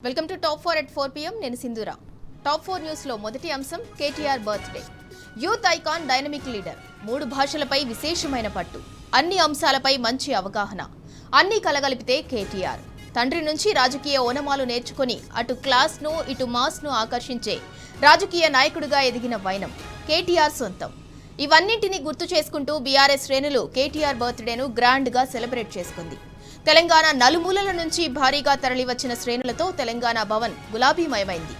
Welcome to top 4 at 4 pm నేను Sindhura. Top 4 news లో మొదటి అంశం KTR birthday. Youth icon, dynamic leader, 3 భాషలపై విశేషమైన పట్టు, అన్ని అంశాలపై మంచి అవగాహన, అన్ని కలగలిపితే కేటీఆర్. తండ్రి నుంచి రాజకీయ ఓనమాలు నేర్చుకుని అటు క్లాస్ ను ఇటు మాస్ ను ఆకర్షించే రాజకీయ నాయకుడిగా ఎదిగిన వైనం కేటీఆర్ సొంతం. ఇవన్నింటినీ గుర్తు చేసుకుంటూ బీఆర్ఎస్ శ్రేణులు కేటీఆర్ బర్త్డేను గ్రాండ్ గా సెలబ్రేట్ చేసుకుంది. తెలంగాణ నలుమూలల నుంచి భారీగా తరలివచ్చిన శ్రేణులతో తెలంగాణ భవన్ గులాబీమయమైంది.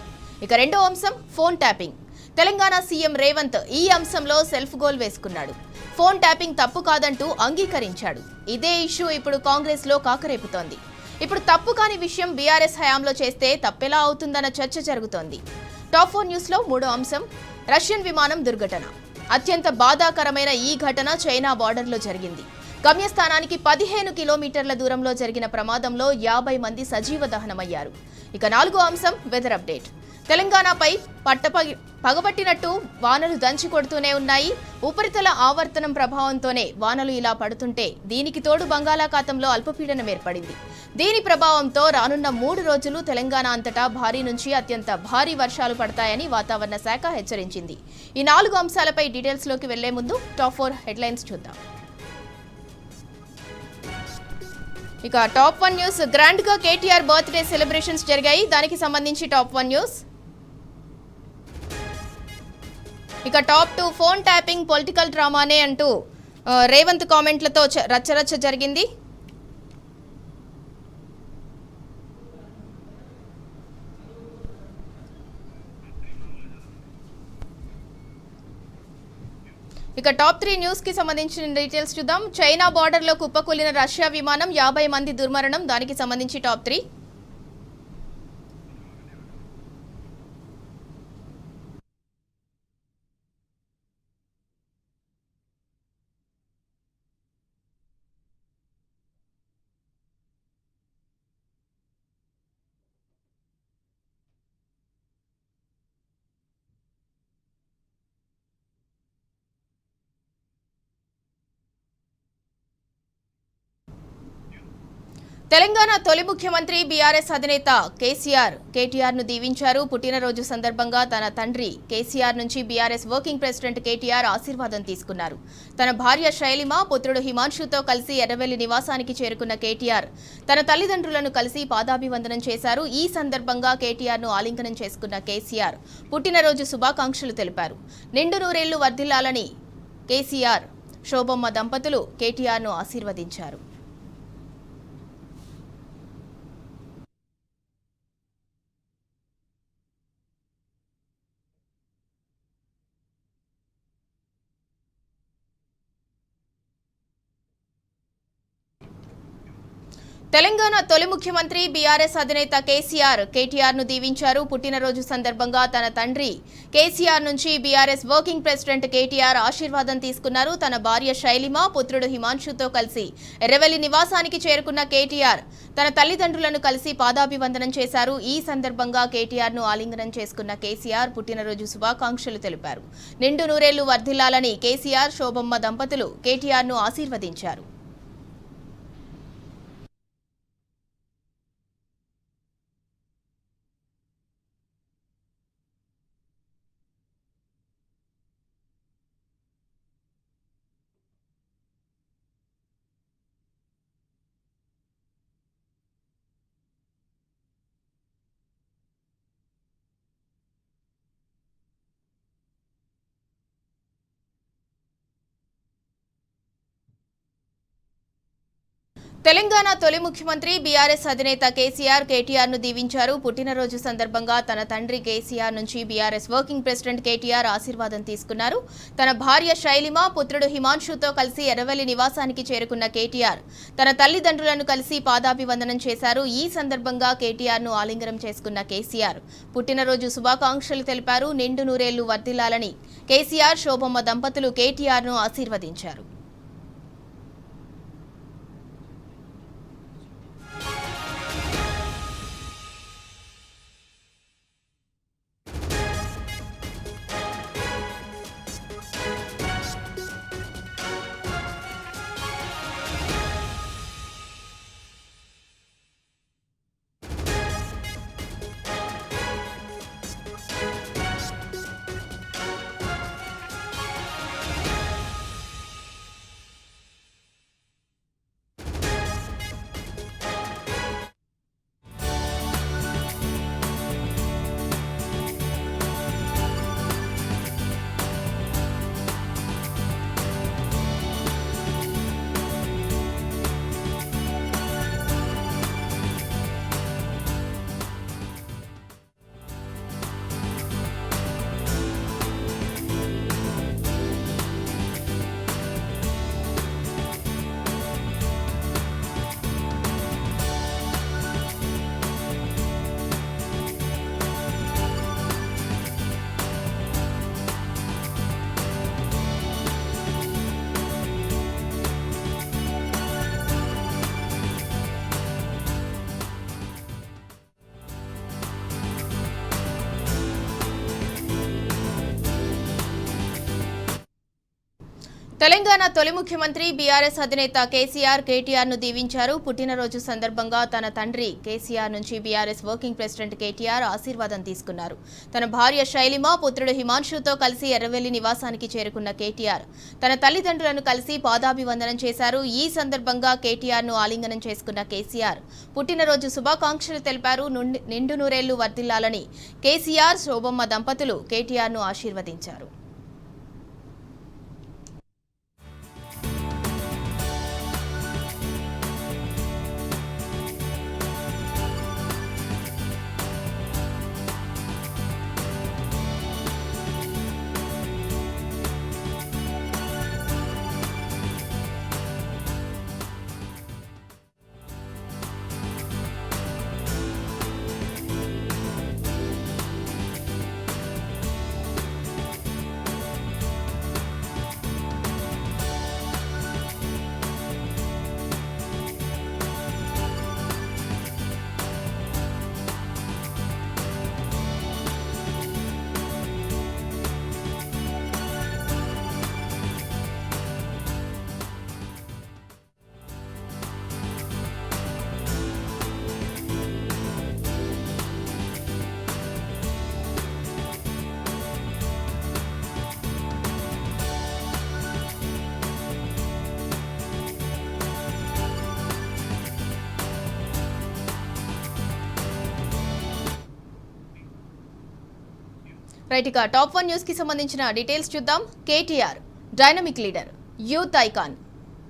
ఇక రెండో అంశం phone tapping. Telangana CM Revanth ఈ అంశంలో సెల్ఫ్ గోల్ వేసుకున్నాడు. ఫోన్ ట్యాపింగ్ తప్పు కాదంటూ అంగీకరించాడు. ఇదే ఇష్యూ ఇప్పుడు కాంగ్రెస్ లో కాకరేపుతోంది. ఇప్పుడు తప్పు కాని విషయం బీఆర్ఎస్ హయాంలో చేస్తే తప్పెలా అవుతుందన్న చర్చ జరుగుతోంది. టాప్ 4 న్యూస్ లో మూడో అంశం రష్యన్ విమానం దుర్ఘటన. అత్యంత బాధాకరమైన ఈ ఘటన చైనా బార్డర్లో జరిగింది. గమ్యస్థానానికి 15 కిలోమీటర్ల దూరంలో జరిగిన ప్రమాదంలో 50 మంది సజీవ దహనమయ్యారు. ఇక నాలుగో అంశం వెదర్ అప్డేట్. తెలంగాణపై పగబట్టినట్టు వానలు దంచి కొడుతూనే ఉన్నాయి. ఉపరితల ఆవర్తనం ప్రభావంతోనే వానలు ఇలా పడుతుంటే దీనికి తోడు బంగాళాఖాతంలో అల్పపీడనం ఏర్పడింది. దీని ప్రభావంతో రానున్న 3 రోజులు తెలంగాణ అంతటా భారీ నుంచి అత్యంత భారీ వర్షాలు పడతాయని వాతావరణ శాఖ హెచ్చరించింది. ఈ 4 అంశాలపై డీటెయిల్స్ లోకి వెళ్లే ముందు టాప్ 4 హెడ్లైన్స్ చూద్దాం. ఇక టాప్ 1 న్యూస్. గ్రాండ్ గా కేటీఆర్ బర్త్డే సెలబ్రేషన్స్ జరిగాయి. దానికి సంబంధించి టాప్ 1 న్యూస్. ఇక టాప్ 2 ఫోన్ ట్యాపింగ్ పొలిటికల్ డ్రామానే అంటూ రేవంత్ కామెంట్లతో రచ్చరచ్చ జరిగింది. ఇక టాప్ 3 న్యూస్ కి సంబంధించిన డీటెయిల్స్ చూద్దాం. చైనా బార్డర్ లో కుప్పకూలిన రష్యా విమానం, 50 మంది దుర్మరణం. దానికి సంబంధించి టాప్ 3. తెలంగాణ తొలి ముఖ్యమంత్రి బీఆర్ఎస్ అధినేత కేటీఆర్ ను దీవించారు. పుట్టినరోజు సందర్భంగా తన తండ్రి కేసీఆర్ నుంచి బీఆర్ఎస్ వర్కింగ్ ప్రెసిడెంట్ కేటీఆర్ ఆశీర్వాదం తీసుకున్నారు. తన భార్య శైలిమ, పుత్రుడు హిమాంశుతో కలిసి ఎర్రవెల్లి నివాసానికి చేరుకున్న కేటీఆర్ తన తల్లిదండ్రులను కలిసి పాదాభివందనం చేశారు. ఈ సందర్భంగా కేటీఆర్ ను ఆలింగనం చేసుకున్న కేసీఆర్ పుట్టినరోజు శుభాకాంక్షలు తెలిపారు. నిండు నూరేళ్లు వర్ధిల్లాలని కేసీఆర్, శోభమ్మ దంపతులు కేటీఆర్ ను ఆశీర్వదించారు. తెలంగాణ తొలి ముఖ్యమంత్రి బీఆర్ఎస్ అధినేత కేటీఆర్ ను దీవించారు. పుట్టినరోజు సందర్భంగా తన తండ్రి కేసీఆర్ నుంచి బీఆర్ఎస్ వర్కింగ్ ప్రెసిడెంట్ కేటీఆర్ ఆశీర్వాదం తీసుకున్నారు. తన భార్య శైలిమ, పుత్రుడు హిమాంశుతో కలిసి ఎర్రవెల్లి నివాసానికి చేరుకున్న కేటీఆర్ తన తల్లిదండ్రులను కలిసి పాదాభివందనం చేశారు. ఈ సందర్భంగా కేటీఆర్ ను ఆలింగనం చేసుకున్న కేసీఆర్ పుట్టినరోజు శుభాకాంక్షలు తెలిపారు. నిండు నూరేళ్లు వర్ధిల్లాలని కేసీఆర్, శోభమ్మ దంపతులు కేటీఆర్ ను ఆశీర్వదించారు. తెలంగాణ తొలి ముఖ్యమంత్రి బీఆర్ఎస్ అధినేత కేటీఆర్ ను దీవించారు. పుట్టినరోజు సందర్భంగా తన తండ్రి కేసీఆర్ నుంచి బీఆర్ఎస్ వర్కింగ్ ప్రెసిడెంట్ కేటీఆర్ ఆశీర్వాదం తీసుకున్నారు. తన భార్య శైలిమ, పుత్రుడు హిమాంశుతో కలిసి ఎర్రవెల్లి నివాసానికి చేరుకున్న కేటీఆర్ తన తల్లిదండ్రులను కలిసి పాదాభివందనం చేశారు. ఈ సందర్భంగా కేటీఆర్ ను ఆలింగనం చేసుకున్న కేసీఆర్ పుట్టినరోజు శుభాకాంక్షలు తెలిపారు. నిండు నూరేళ్లు వర్ధిల్లాలని కేసీఆర్, శోభమ్మ దంపతులు కేటీఆర్ ను ఆశీర్వదించారు. తెలంగాణ తొలి ముఖ్యమంత్రి బీఆర్ఎస్ అధినేత కేటీఆర్ ను దీవించారు. పుట్టినరోజు సందర్భంగా తన తండ్రి కేసీఆర్ నుంచి బీఆర్ఎస్ వర్కింగ్ ప్రెసిడెంట్ కేటీఆర్ ఆశీర్వాదం తీసుకున్నారు. తన భార్య శైలిమ, పుత్రుడు హిమాంశుతో కలిసి ఎర్రవెల్లి నివాసానికి చేరుకున్న కేటీఆర్ తన తల్లిదండ్రులను కలిసి పాదాభివందనం చేశారు. ఈ సందర్భంగా కేటీఆర్ ను ఆలింగనం చేసుకున్న కేసీఆర్ పుట్టినరోజు శుభాకాంక్షలు తెలిపారు. నిండు నూరేళ్లు వర్ధిల్లాలని కేసీఆర్, శోభమ్మ దంపతులు కేటీఆర్ ను ఆశీర్వదించారు. రైట్, ఇక టాప్ 1 న్యూస్ కి సంబంధించిన డీటెయిల్స్ చూద్దాం. KTR dynamic leader, youth icon,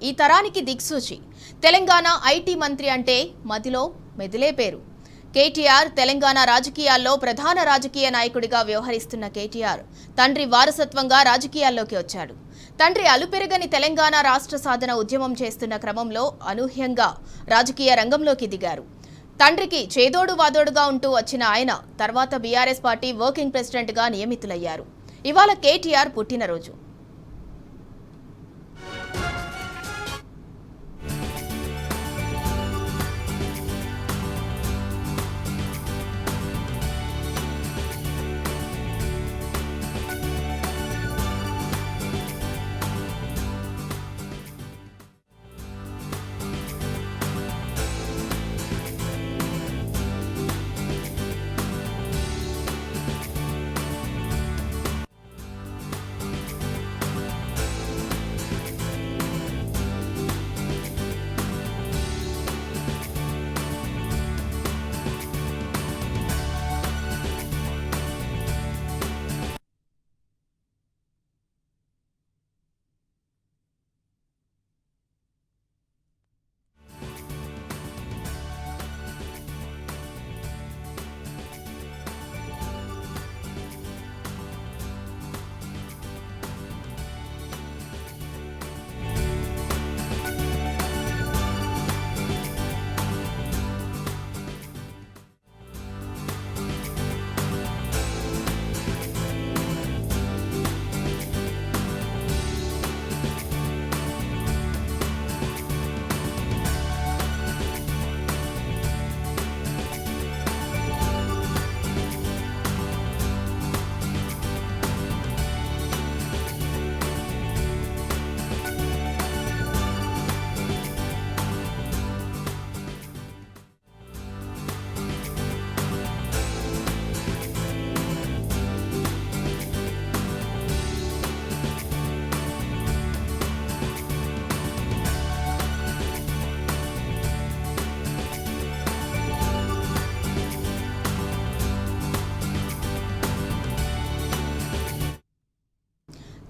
ఈ తరానికి దిక్సూచి. తెలంగాణ ఐటీ మంత్రి అంటే మదిలో మెదిలే పేరు. కేటీఆర్ తెలంగాణ రాజకీయాల్లో ప్రధాన రాజకీయ నాయకుడిగా వ్యవహరిస్తున్న కేటీఆర్ తండ్రి వారసత్వంగా రాజకీయాల్లోకి వచ్చాడు. తండ్రి అలుపెరగని తెలంగాణ రాష్ట్ర సాధన ఉద్యమం చేస్తున్న క్రమంలో అనూహ్యంగా రాజకీయ రంగంలోకి దిగారు. తండ్రికి చేదోడు వాదోడుగా ఉంటూ వచ్చిన ఆయన తర్వాత బీఆర్ఎస్ పార్టీ వర్కింగ్ ప్రెసిడెంట్గా నియమితులయ్యారు. ఇవాళ కేటీఆర్ పుట్టినరోజు.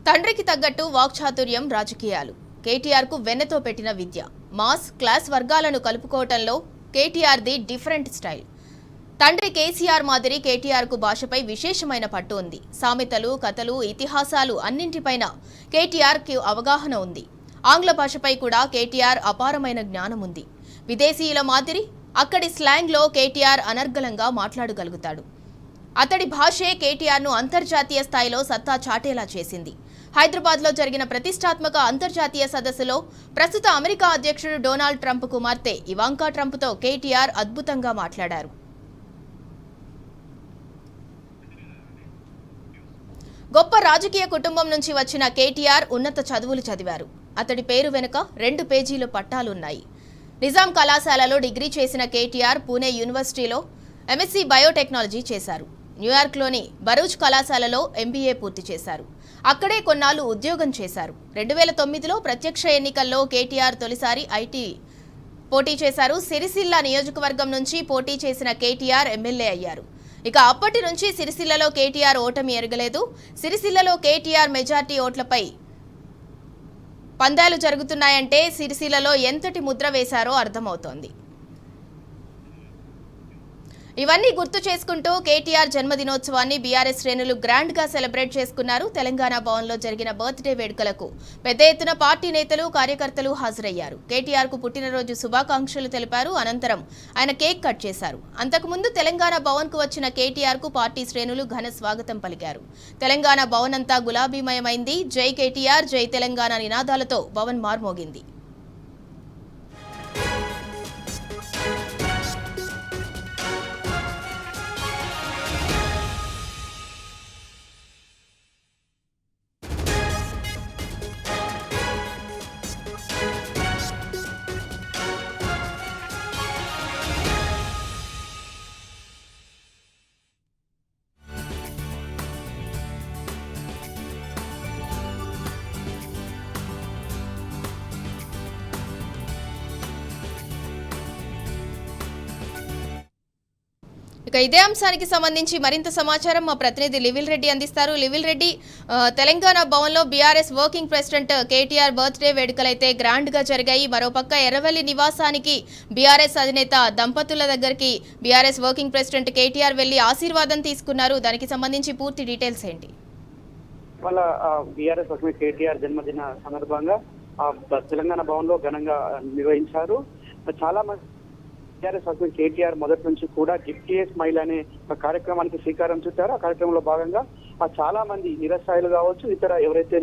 తండ్రికి తగ్గట్టు వాక్చాతుర్యం, రాజకీయాలు. కేటీఆర్కు వెన్నతో పెట్టిన విద్య. మాస్, క్లాస్ వర్గాలను కలుపుకోవటంలో కేటీఆర్ది డిఫరెంట్ స్టైల్. తండ్రి కేసీఆర్ మాదిరి కేటీఆర్కు భాషపై విశేషమైన పట్టు ఉంది. సామెతలు, కథలు, ఇతిహాసాలు అన్నింటిపైన కేటీఆర్కి అవగాహన ఉంది. ఆంగ్ల భాషపై కూడా కేటీఆర్ అపారమైన జ్ఞానం ఉంది. విదేశీయుల మాదిరి అక్కడి స్లాంగ్లో కేటీఆర్ అనర్గళంగా మాట్లాడగలుగుతాడు. అతడి భాషే కేటీఆర్ను అంతర్జాతీయ స్థాయిలో సత్తా చాటేలా చేసింది. హైదరాబాద్లో జరిగిన ప్రతిష్టాత్మక అంతర్జాతీయ సదస్సులో ప్రస్తుత అమెరికా అధ్యక్షుడు డొనాల్డ్ ట్రంప్ కుమార్తె ఇవాంకా ట్రంప్తో కేటీఆర్ అద్భుతంగా మాట్లాడారు. గొప్ప రాజకీయ కుటుంబం నుంచి వచ్చిన కేటీఆర్ ఉన్నత చదువులు చదివారు. అతడి పేరు వెనుక 2 పేజీల పట్టాలున్నాయి. నిజాం కళాశాలలో డిగ్రీ చేసిన కేటీఆర్ పూణే యూనివర్సిటీలో ఎంఎస్సీ బయోటెక్నాలజీ చేశారు. న్యూయార్క్లోని బరూచ్ కళాశాలలో ఎంబీఏ పూర్తి చేశారు. అక్కడే కొన్నాళ్లు ఉద్యోగం చేశారు. 2009లో ప్రత్యక్ష ఎన్నికల్లో కేటీఆర్ తొలిసారి ఐటీ పోటీ చేశారు. సిరిసిల్ల నియోజకవర్గం నుంచి పోటీ చేసిన కేటీఆర్ ఎమ్మెల్యే అయ్యారు. ఇక అప్పటి నుంచి సిరిసిల్లలో కేటీఆర్ ఓటమి ఎరగలేదు. సిరిసిల్లలో కేటీఆర్ మెజార్టీ ఓట్లపై పందాలు జరుగుతున్నాయంటే సిరిసిల్లలో ఎంతటి ముద్ర వేశారో అర్థమవుతోంది. ఇవన్నీ గుర్తు చేసుకుంటూ కేటీఆర్ జన్మదినోత్సవాన్ని బీఆర్ఎస్ శ్రేణులు గ్రాండ్ గా సెలబ్రేట్ చేసుకున్నారు. తెలంగాణ భవన్లో జరిగిన బర్త్డే వేడుకలకు పెద్ద ఎత్తున పార్టీ నేతలు, కార్యకర్తలు హాజరయ్యారు. కేటీఆర్ కు పుట్టినరోజు శుభాకాంక్షలు తెలిపారు. అనంతరం ఆయన కేక్ కట్ చేశారు. అంతకుముందు తెలంగాణ భవన్ కు వచ్చిన కేటీఆర్ కు పార్టీ శ్రేణులు ఘన స్వాగతం పలికారు. తెలంగాణ భవన్ అంతా గులాబీమయమైంది. జై కేటీఆర్, జై తెలంగాణ నినాదాలతో భవన్ మార్మోగింది. ఇక ఇదే అంశానికి సంబంధించి మరింత సమాచారం మా ప్రతినిధి లివిల్ రెడ్డి అందిస్తారు. లివిల్ రెడ్డి, తెలంగాణ భవన్లో BRS working president KTR birthday వేడుకలైతే గ్రాండ్ గా జరిగాయి. మరోపక్క ఎర్రవెల్లి నివాసానికి బీఆర్ఎస్ అధినేత దంపతుల దగ్గరికి బీఆర్ఎస్ వర్కింగ్ ప్రెసిడెంట్ కేటీఆర్ వెళ్లి ఆశీర్వాదం తీసుకున్నారు. దానికి సంబంధించి పూర్తి డీటెయిల్స్ ఏంటి? వాళ్ళ బీఆర్ఎస్ వర్కింగ్ కేటీఆర్ జన్మదిన సందర్భంగా తెలంగాణ భవన్ లో ఘనంగా నిర్వహించారు. చాలా మంది బీఆర్ఎస్ వర్కింగ్ కేటీఆర్ మొదటి నుంచి కూడా గిఫ్ట్ స్మైల్ అనే కార్యక్రమానికి శ్రీకారం చుట్టారు. ఆ కార్యక్రమంలో భాగంగా చాలా మంది నిరసహాయులు కావచ్చు, ఇతర ఎవరైతే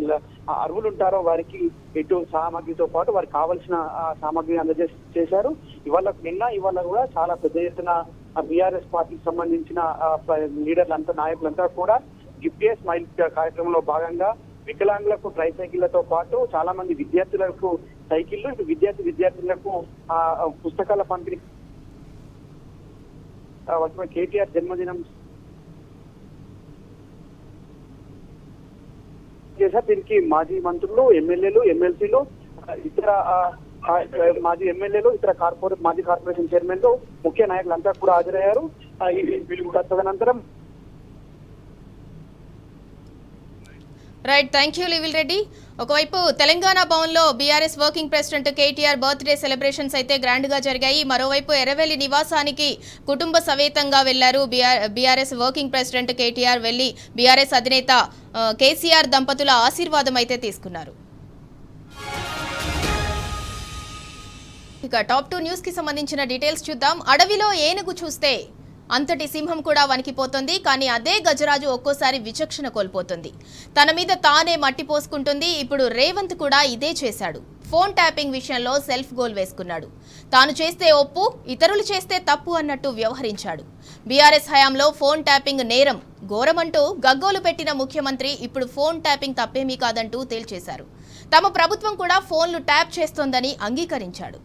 అర్హులు ఉంటారో వారికి ఇటు సామాగ్రితో పాటు వారికి కావాల్సిన సామాగ్రిని అందజేశారు. ఇవాళ కూడా చాలా పెద్ద ఎత్తున బీఆర్ఎస్ పార్టీకి సంబంధించిన లీడర్లంతా, నాయకులంతా కూడా గిఫ్ట్ స్మైల్ కార్యక్రమంలో భాగంగా వికలాంగులకు ట్రైసైకిళ్లతో పాటు చాలా మంది విద్యార్థులకు సైకిళ్లు, ఇటు విద్యార్థులకు పుస్తకాల పంపిణీ కేటీఆర్ జన్మదినం చేశారు. దీనికి మాజీ మంత్రులు, ఎమ్మెల్యేలు, ఎమ్మెల్సీలు, ఇతర మాజీ ఎమ్మెల్యేలు, ఇతర మాజీ కార్పొరేషన్ చైర్మన్లు, ముఖ్య నాయకులంతా కూడా హాజరయ్యారు. తదనంతరం రైట్, థ్యాంక్ యూ లివిల్ రెడ్డి. ఒకవైపు తెలంగాణ భవన్లో BRS working president KTR birthday celebrations అయితే గ్రాండ్ గా జరిగాయి. మరోవైపు ఎర్రవెల్లి నివాసానికి కుటుంబ సమేతంగా వెళ్లారు బీఆర్ఎస్ వర్కింగ్ ప్రెసిడెంట్ కేటీఆర్. వెళ్లి బీఆర్ఎస్ అధినేత కేసీఆర్ దంపతుల ఆశీర్వాదం అయితే తీసుకున్నారు. ఇక టాప్ 2 న్యూస్ కి సంబంధించిన డీటెయిల్స్ చూద్దాం. అడవిలో ఏనుగు చూస్తే అంతటి సింహం కూడా వణికిపోతుంది. కానీ అదే గజరాజు ఒక్కోసారి విచక్షణ కోల్పోతుంది. తన మీద తానే మట్టి పోసుకుంటుంది. ఇప్పుడు రేవంత్ కూడా ఇదే చేశాడు. ఫోన్ ట్యాపింగ్ విషయంలో సెల్ఫ్ గోల్ వేసుకున్నాడు. తాను చేస్తే ఒప్పు, ఇతరులు చేస్తే తప్పు అన్నట్టు వ్యవహరించాడు. బీఆర్ఎస్ హయాంలో ఫోన్ ట్యాపింగ్ నేరం, ఘోరమంటూ గగ్గోలు పెట్టిన ముఖ్యమంత్రి ఇప్పుడు ఫోన్ ట్యాపింగ్ తప్పేమీ కాదంటూ తేల్చేశారు. తమ ప్రభుత్వం కూడా ఫోన్లు ట్యాప్ చేస్తోందని అంగీకరించాడు.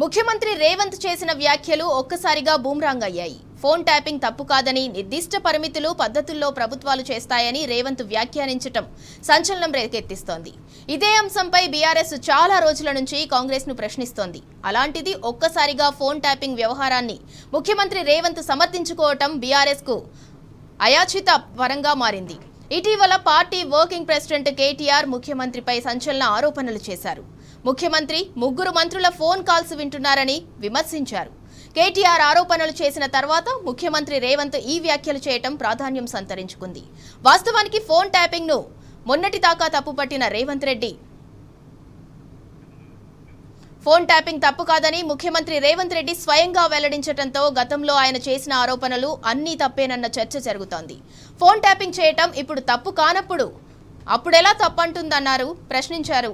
ముఖ్యమంత్రి రేవంత్ చేసిన వ్యాఖ్యలు ఒక్కసారిగా బూమ్రాంగ్ అయ్యాయి. ఫోన్ ట్యాపింగ్ తప్పు కాదని, నిర్దిష్ట పరిమితులు, పద్ధతుల్లో ప్రభుత్వాలు చేస్తాయని రేవంత్ వ్యాఖ్యానించటం సంచలనం రేకెత్తిస్తోంది. ఇదే అంశంపై బీఆర్ఎస్ చాలా రోజుల నుంచి కాంగ్రెస్ ను ప్రశ్నిస్తోంది. అలాంటిది ఒక్కసారిగా ఫోన్ ట్యాపింగ్ వ్యవహారాన్ని ముఖ్యమంత్రి రేవంత్ సమర్థించుకోవటం బీఆర్ఎస్ కు అయాచిత వరంగా మారింది. ఇటీవల పార్టీ వర్కింగ్ ప్రెసిడెంట్ కేటీఆర్ ముఖ్యమంత్రిపై సంచలన ఆరోపణలు చేశారు. ముఖ్యమంత్రి 3 మంత్రుల ఫోన్ కాల్స్ వింటున్నారని విమర్శించారు. కేటీఆర్ ఆరోపణలు చేసిన తర్వాత ముఖ్యమంత్రి రేవంత్ ఈ వ్యాఖ్యలు చేయటం ప్రాధాన్యం సంతరించుకుంది. వాస్తవానికి ఫోన్ ట్యాపింగ్ ను మొన్నటిదాకా తప్పుపట్టిన రేవంత్ రెడ్డి ఫోన్ ట్యాపింగ్ తప్పు కాదని ముఖ్యమంత్రి రేవంత్ రెడ్డి స్వయంగా వెల్లడించడంతో గతంలో ఆయన చేసిన ఆరోపణలు అన్నీ తప్పేనన్న చర్చ జరుగుతోంది. ఫోన్ ట్యాపింగ్ చేయటం ఇప్పుడు తప్పు కానప్పుడు అప్పుడెలా తప్పంటుందన్నారు ప్రశ్నించారు.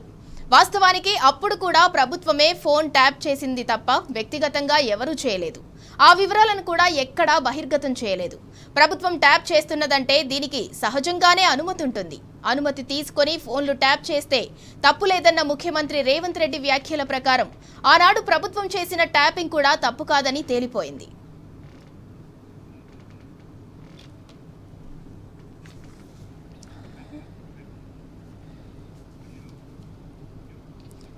వాస్తవానికి అప్పుడు కూడా ప్రభుత్వమే ఫోన్ ట్యాప్ చేసింది తప్ప వ్యక్తిగతంగా ఎవరూ చేయలేదు. ఆ వివరాలను కూడా ఎక్కడా బహిర్గతం చేయలేదు. ప్రభుత్వం ట్యాప్ చేస్తున్నదంటే దీనికి సహజంగానే అనుమతి ఉంటుంది. అనుమతి తీసుకొని ఫోన్లు ట్యాప్ చేస్తే తప్పు లేదన్న ముఖ్యమంత్రి రేవంత్ రెడ్డి వ్యాఖ్యల ప్రకారం ఆనాడు ప్రభుత్వం చేసిన ట్యాపింగ్ కూడా తప్పు కాదని తేలిపోయింది.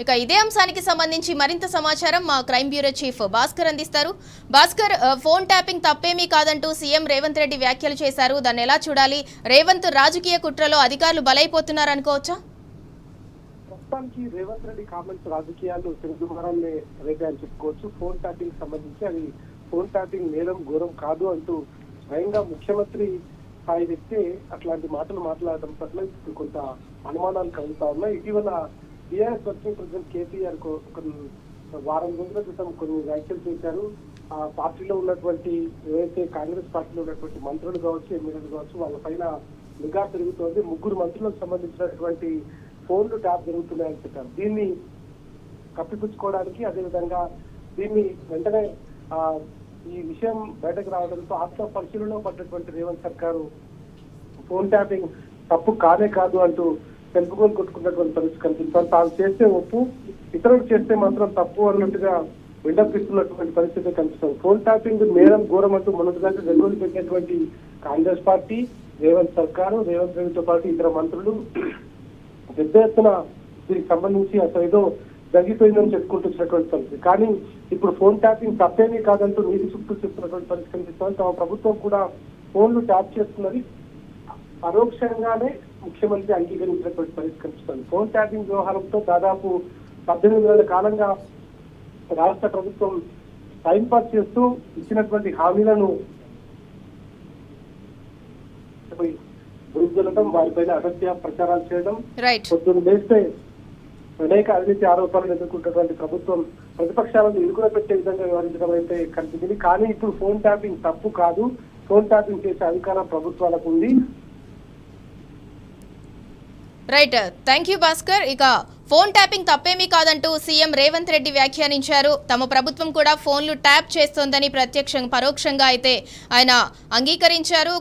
ఇక ఇదే అంశానికి సంబంధించి మరింత సమాచారం మా క్రైమ్ బ్యూరో చీఫ్ భాస్కర్ అందిస్తారు. భాస్కర్, ఫోన్ ట్యాపింగ్ తప్పేమీ కాదంటూ సీఎం రేవంత్ రెడ్డి వ్యాఖ్యలు చేశారు. దాన్ని ఎలా చూడాలి? రేవంత్ రాజకీయ కుట్రలో అధికారులు బలైపోతున్నారు అనుకోవచ్చా? ప్రస్తుతానికి రేవంత్ రెడ్డి కామెంట్స్ రాజకీయాలు తెలుగువారాన్ని రేపే అని చెప్పుకోవచ్చు. ఫోన్ ట్యాపింగ్ సంబంధించి అది ఫోన్ ట్యాపింగ్ నేరం ఘోరం కాదు అంటూ స్వయంగా ముఖ్యమంత్రి స్థాయి వ్యక్తి అట్లాంటి మాటలు మాట్లాడడం పట్ల ఇప్పుడు కొంత అనుమానాలు కలుగుతా ఉన్నాయి. ఇటీవల టీఆర్ఎస్ వర్కింగ్ ప్రెసిడెంట్ కేటీఆర్ ఒక వారం రోజుల క్రితం కొన్ని వ్యాఖ్యలు చేశారు. ఆ పార్టీలో ఉన్నటువంటి ఏవైతే కాంగ్రెస్ పార్టీలో ఉన్నటువంటి మంత్రులు కావచ్చు, ఎమ్మెల్యేలు కావచ్చు, వాళ్ళ పైన నిఘా పెరుగుతోంది. 3 మంత్రులకు సంబంధించినటువంటి ఫోన్లు ట్యాప్ జరుగుతున్నాయని చెప్పారు. దీన్ని కప్పిపుచ్చుకోవడానికి, అదేవిధంగా దీన్ని వెంటనే ఈ విషయం బయటకు రావడంతో ఆత్మ పరిశీలనలో పడ్డటువంటి రేవంత్ సర్కారు ఫోన్ ట్యాపింగ్ తప్పు కానే కాదు అంటూ తెలుపుకొని కొట్టుకున్నటువంటి పరిస్థితి కనిపిస్తారు. తాను చేస్తే ఒప్పు, ఇతరులు చేస్తే మాత్రం తప్పు అన్నట్టుగా విన్నపిస్తున్నటువంటి పరిస్థితి కనిపిస్తుంది. ఫోన్ ట్యాపింగ్ నేరం ఘోరం అంటూ మొన్నటిదాకా వెలుగులు పెట్టినటువంటి కాంగ్రెస్ పార్టీ, రేవంత్ సర్కారు, రేవంత్ రెడ్డితో పాటు ఇతర మంత్రులు పెద్ద ఎత్తున దీనికి సంబంధించి అసలు ఏదో జరిగిపోయిందని చెప్పుకుంటున్నటువంటి పరిస్థితి. కానీ ఇప్పుడు ఫోన్ ట్యాపింగ్ తప్పేమీ కాదంటూ నీతి చుట్టూ చెప్తున్నటువంటి పరిస్థితి కనిపిస్తుంది. తమ ప్రభుత్వం కూడా ఫోన్లు ట్యాప్ చేస్తున్నది పరోక్షంగానే ముఖ్యమంత్రి అంగీకరించినటువంటి పరిస్థితి కనిపిస్తుంది. ఫోన్ ట్యాపింగ్ వ్యవహారంతో దాదాపు 18 నెలల కాలంగా రాష్ట్ర ప్రభుత్వం టైంపాస్ చేస్తూ ఇచ్చినటువంటి హామీలను గురించడం, వారిపైన అసత్య ప్రచారాలు చేయడం, పొద్దున్న లేస్తే అనేక అవినీతి ఆరోపణలు ఎదుర్కొంటున్నటువంటి ప్రభుత్వం ప్రతిపక్షాలను ఇరుకున పెట్టే విధంగా వ్యవహరించడం అయితే కనిపించింది. కానీ ఇప్పుడు ఫోన్ ట్యాపింగ్ తప్పు కాదు, ఫోన్ ట్యాపింగ్ చేసే అధికారం ప్రభుత్వాలకు ఉంది. Right, thank you Bhaskar. ఇక ఫోన్ ట్యాపింగ్ తప్పేమీ కాదంటూ సీఎం రేవంత్ రెడ్డి వ్యాఖ్యానించారు. తమ ప్రభుత్వం కూడా ఫోన్లు ట్యాప్ చేస్తోందని పరోక్షంగా అయితే ఆయన అంగీకరించారు.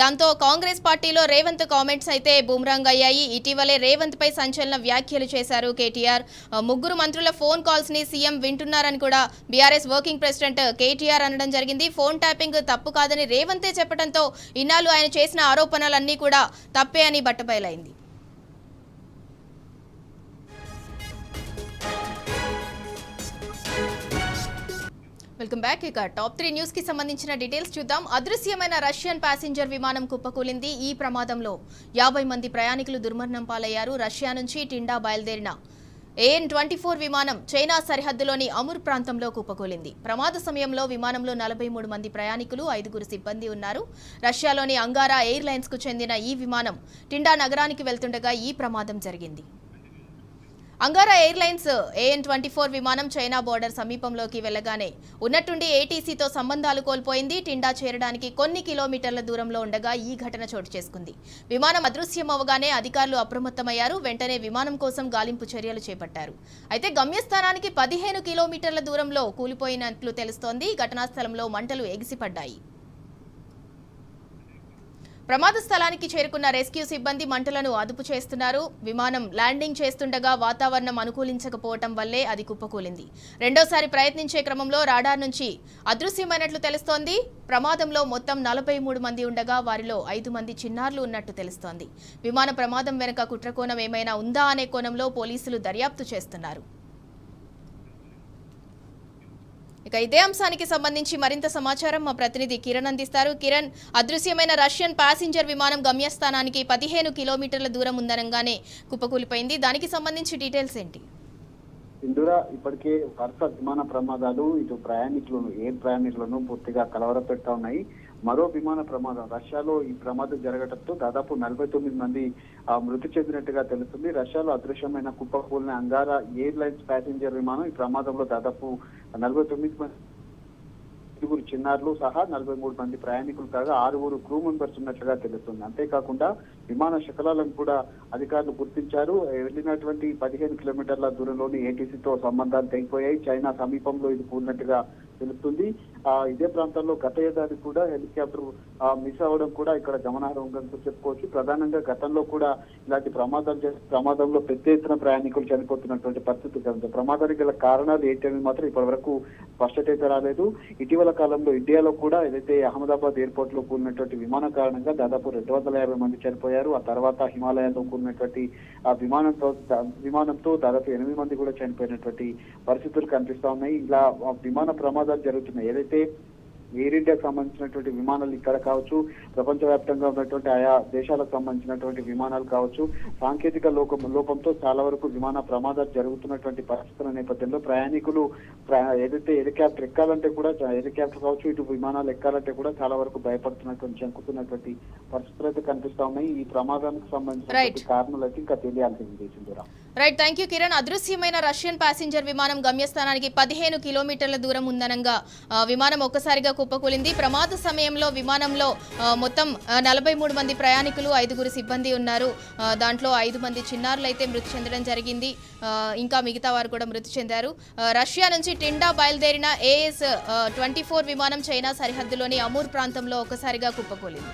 దాంతో కాంగ్రెస్ పార్టీలో రేవంత్ కామెంట్స్ అయితే బూమరాంగ్ అయ్యాయి. ఇటీవలే రేవంత్ పై సంచలన వ్యాఖ్యలు చేశారు కేటీఆర్. 3 మంత్రుల ఫోన్ కాల్స్ ని సీఎం వింటున్నారని కూడా బీఆర్ఎస్ వర్కింగ్ ప్రెసిడెంట్ కేటీఆర్ అనడం జరిగింది. ఫోన్ ట్యాపింగ్ తప్పు కాదని రేవంతే చెప్పడంతో ఇన్నాళ్ళు ఆయన చేసిన ఆరోపణలన్నీ కూడా తప్పే అని బట్టబయలైంది. Welcome back. ఇక టాప్ 3 న్యూస్ కి సంబంధించిన డీటెయిల్స్ చూద్దాం. అదృశ్యమైన రష్యన్ ప్యాసింజర్ విమానం కుప్పకూలింది. ఈ ప్రమాదంలో 50 మంది ప్రయాణికులు దుర్మరణం పాలయ్యారు. రష్యా నుంచి టిండా బయలుదేరిన AN-24 విమానం చైనా సరిహద్దులోని అముర్ ప్రాంతంలో కుప్పకూలింది. ప్రమాద సమయంలో విమానంలో 43 మంది ప్రయాణికులు, 5 సిబ్బంది ఉన్నారు. రష్యాలోని అంగారా ఎయిర్లైన్స్ కు చెందిన ఈ విమానం టిండా నగరానికి వెళ్తుండగా ఈ ప్రమాదం జరిగింది. అంగారా ఎయిర్లైన్స్ AN-24 విమానం చైనా బోర్డర్ సమీపంలోకి వెళ్లగానే ఉన్నట్టుండి ఏటీసీతో సంబంధాలు కోల్పోయింది. టిండా చేరడానికి కొన్ని కిలోమీటర్ల దూరంలో ఉండగా ఈ ఘటన చోటు చేసుకుంది. విమానం అదృశ్యమవగానే అధికారులు అప్రమత్తమయ్యారు. వెంటనే విమానం కోసం గాలింపు చర్యలు చేపట్టారు. అయితే గమ్యస్థానానికి 15 కిలోమీటర్ల దూరంలో కూలిపోయినట్లు తెలుస్తోంది. ఘటనా స్థలంలో మంటలు ఎగిసిపడ్డాయి. ప్రమాద స్థలానికి చేరుకున్న రెస్క్యూ సిబ్బంది మంటలను అదుపు చేస్తున్నారు. విమానం ల్యాండింగ్ చేస్తుండగా వాతావరణం అనుకూలించకపోవటం వల్లే అది కుప్పకూలింది. రెండోసారి ప్రయత్నించే క్రమంలో రాడార్ నుంచి అదృశ్యమైనట్లు తెలుస్తోంది. ప్రమాదంలో మొత్తం 43 మంది ఉండగా వారిలో 5 మంది చిన్నారులు ఉన్నట్టు తెలుస్తోంది. విమాన ప్రమాదం వెనుక కుట్రకోణం ఏమైనా ఉందా అనే కోణంలో పోలీసులు దర్యాప్తు చేస్తున్నారు. ఇక ఇదే అంశానికి సంబంధించి మరింత సమాచారం మా ప్రతినిధి కిరణ్ అందిస్తారు. కిరణ్, అదృశ్యమైన రష్యన్ ప్యాసింజర్ విమానం గమ్యస్థానానికి 15 కిలోమీటర్ల దూరం ఉందనగానే కుప్పకూలిపోయింది. దానికి సంబంధించి డీటెయిల్స్ ఏంటి? ఇందులో ఇప్పటికే వరుస విమాన ప్రమాదాలు ఇటు ఎయిర్ ప్రయాణికులను పూర్తిగా కలవరపెడతా ఉన్నాయి. మరో విమాన ప్రమాదం రష్యాలో ఈ ప్రమాదం జరగడంతో దాదాపు 49 మంది మృతి చెందినట్టుగా తెలుస్తుంది. రష్యాలో అదృశ్యమైన కుప్పకూలిన అంగారా ఎయిర్లైన్స్ ప్యాసింజర్ విమానం ఈ ప్రమాదంలో దాదాపు 49 మంది 8 చిన్నారులు సహా 43 మంది ప్రయాణికులు కాగా 6 క్రూ మెంబర్స్ ఉన్నట్లుగా తెలుస్తుంది. అంతేకాకుండా విమాన శకలాలను కూడా అధికారులు గుర్తించారు. వెళ్లినటువంటి 15 కిలోమీటర్ల దూరంలోని ఏటీసీతో సంబంధాలు తెగిపోయాయి. చైనా సమీపంలో ఇది కూలినట్టుగా తెలుస్తుంది. ఇదే ప్రాంతంలో గత ఏడాది కూడా హెలికాప్టర్ మిస్ అవ్వడం కూడా ఇక్కడ గమనార్హంగా చెప్పుకోవచ్చు. ప్రధానంగా గతంలో కూడా ఇలాంటి ప్రమాదంలో పెద్ద ఎత్తున ప్రయాణికులు చనిపోతున్నటువంటి పరిస్థితి కనుక ప్రమాదానికి గల కారణాలు ఏంటనేది మాత్రం ఇప్పటి వరకు స్పష్టత అయితే రాలేదు. ఇటీవల కాలంలో ఇండియాలో కూడా ఏదైతే అహ్మదాబాద్ ఎయిర్పోర్ట్ లో కూలినటువంటి విమానం కారణంగా దాదాపు 250 మంది చనిపోయారు. ఆ తర్వాత హిమాలయాల్లో కూలినటువంటి ఆ విమానంతో దాదాపు 8 మంది కూడా చనిపోయినటువంటి పరిస్థితులు కనిపిస్తా ఉన్నాయి. ఇలా విమాన ప్రమాదాలు జరుగుతున్నాయి. ఏదైతే ఎయిర్ ఇండియాకు సంబంధించినటువంటి విమానాలు ఇక్కడ కావచ్చు, ప్రపంచవ్యాప్తంగా ఉన్నటువంటి ఆయా దేశాలకు సంబంధించినటువంటి విమానాలు కావచ్చు, సాంకేతిక లోపంతో చాలా వరకు విమాన ప్రమాదాలు జరుగుతున్నటువంటి పరిస్థితుల నేపథ్యంలో ప్రయాణికులు ఏదైతే హెలికాప్టర్ ఎక్కాలంటే కూడా హెలికాప్టర్ కావచ్చు, ఇటు విమానాలు ఎక్కాలంటే కూడా చాలా వరకు భయపడుతున్నటువంటి జంకుతున్నటువంటి పరిస్థితులు అయితే కనిపిస్తా ఉన్నాయి. ఈ ప్రమాదానికి సంబంధించిన కారణాలు అయితే ఇంకా తెలియాల్సింది Sindhura. Right, thank you Kiran. అదృశ్యమైన రష్యన్ ప్యాసింజర్ విమానం గమ్యస్థానానికి 15 కిలోమీటర్ల దూరం ఉందనంగా విమానం ఒక్కసారిగా కుప్పకూలింది. ప్రమాద సమయంలో విమానంలో మొత్తం 43 మంది ప్రయాణికులు, 5 సిబ్బంది ఉన్నారు. దాంట్లో 5 మంది చిన్నారులు అయితే మృతి చెందడం జరిగింది. ఇంకా మిగతా వారు కూడా మృతి చెందారు. రష్యా నుంచి టిండా బయలుదేరిన AS-24 విమానం చైనా సరిహద్దులోని అమూర్ ప్రాంతంలో ఒక్కసారిగా కుప్పకూలింది.